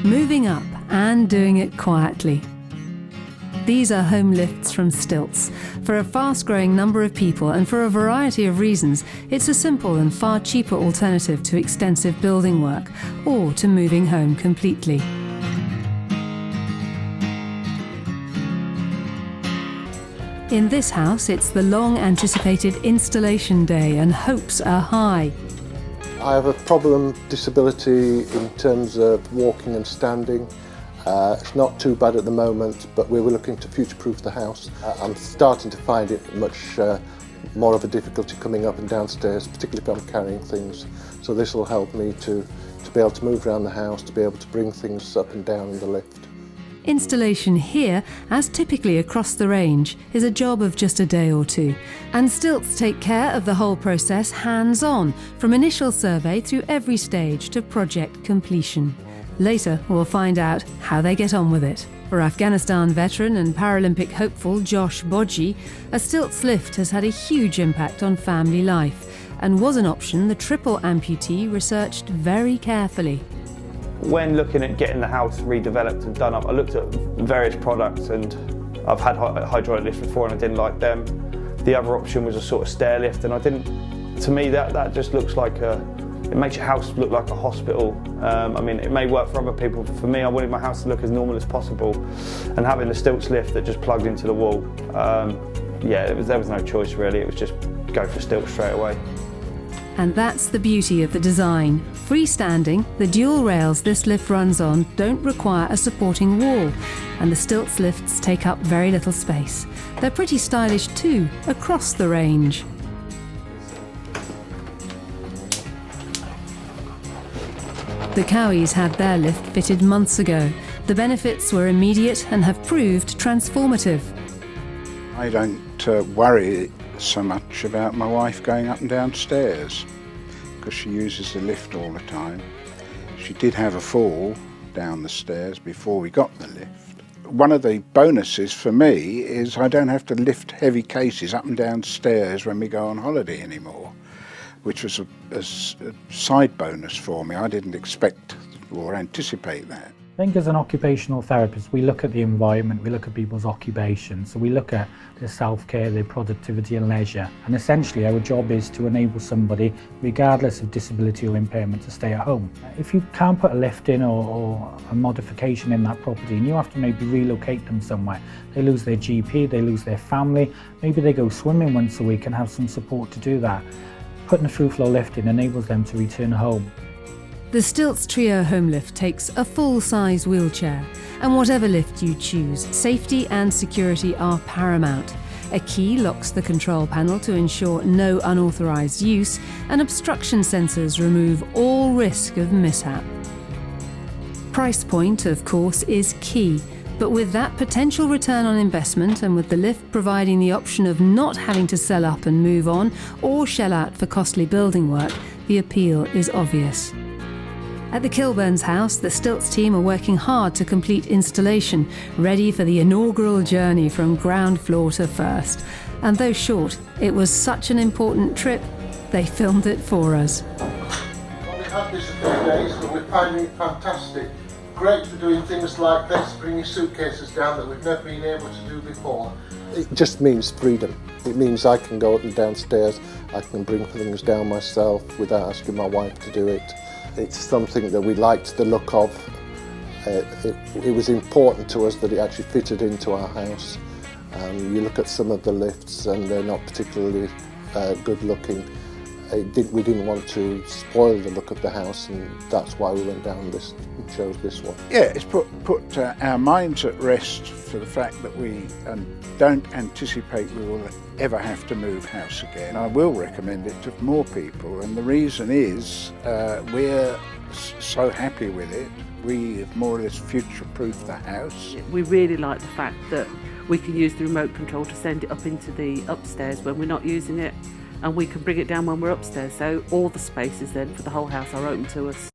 Moving up and doing it quietly. These are home lifts from Stiltz. For a fast-growing number of people and for a variety of reasons, it's a simple and far cheaper alternative to extensive building work or to moving home completely. In this house, it's the long-anticipated installation day and hopes are high. I have a problem disability in terms of walking and standing. It's not too bad at the moment, but we were looking to future-proof the house. I'm starting to find it much more of a difficulty coming up and downstairs, particularly if I'm carrying things. So this will help me to be able to move around the house, to be able to bring things up and down in the lift. Installation here, as typically across the range, is a job of just a day or two. And Stiltz take care of the whole process hands-on, from initial survey through every stage to project completion. Later, we'll find out how they get on with it. For Afghanistan veteran and Paralympic hopeful Josh Bodji, a Stiltz lift has had a huge impact on family life and was an option the triple amputee researched very carefully. When looking at getting the house redeveloped and done up, I looked at various products, and I've had hydraulic lifts before and I didn't like them. The other option was a sort of stair lift, and to me that just looks like it makes your house look like a hospital. I mean, it may work for other people, but for me, I wanted my house to look as normal as possible. And having the Stiltz lift that just plugged into the wall, there was no choice really, it was just go for Stiltz straight away. And that's the beauty of the design. Freestanding, the dual rails this lift runs on don't require a supporting wall, and the Stiltz lifts take up very little space. They're pretty stylish too, across the range. The Cowies had their lift fitted months ago. The benefits were immediate and have proved transformative. I don't worry so much about my wife going up and down stairs because she uses the lift all the time. She did have a fall down the stairs before we got the lift. One of the bonuses for me is I don't have to lift heavy cases up and down stairs when we go on holiday anymore, which was a side bonus for me. I didn't expect or anticipate that. I think as an occupational therapist, we look at the environment, we look at people's occupations, so we look at their self-care, their productivity and leisure. And essentially our job is to enable somebody, regardless of disability or impairment, to stay at home. If you can't put a lift in or a modification in that property and you have to maybe relocate them somewhere, they lose their GP, they lose their family, maybe they go swimming once a week and have some support to do that. Putting a through-floor lift in enables them to return home. The Stiltz Trio home lift takes a full-size wheelchair, and whatever lift you choose, safety and security are paramount. A key locks the control panel to ensure no unauthorised use, and obstruction sensors remove all risk of mishap. Price point, of course, is key, but with that potential return on investment and with the lift providing the option of not having to sell up and move on or shell out for costly building work, the appeal is obvious. At the Kilburns house, the Stiltz team are working hard to complete installation, ready for the inaugural journey from ground floor to first. And though short, it was such an important trip, they filmed it for us. Well, we've had this a few days, but we're finding it fantastic. Great for doing things like this, bringing suitcases down that we've never been able to do before. It just means freedom. It means I can go up and downstairs, I can bring things down myself without asking my wife to do it. It's something that we liked the look of. It was important to us that it actually fitted into our house. You look at some of the lifts and they're not particularly good looking. We didn't want to spoil the look of the house, and that's why we went down this and chose this one. Yeah, it's put our minds at rest for the fact that we don't anticipate we will ever have to move house again. I will recommend it to more people, and the reason is we're so happy with it. We have more or less future-proofed the house. We really like the fact that we can use the remote control to send it up into the upstairs when we're not using it, and we can bring it down when we're upstairs, so all the spaces then for the whole house are open to us.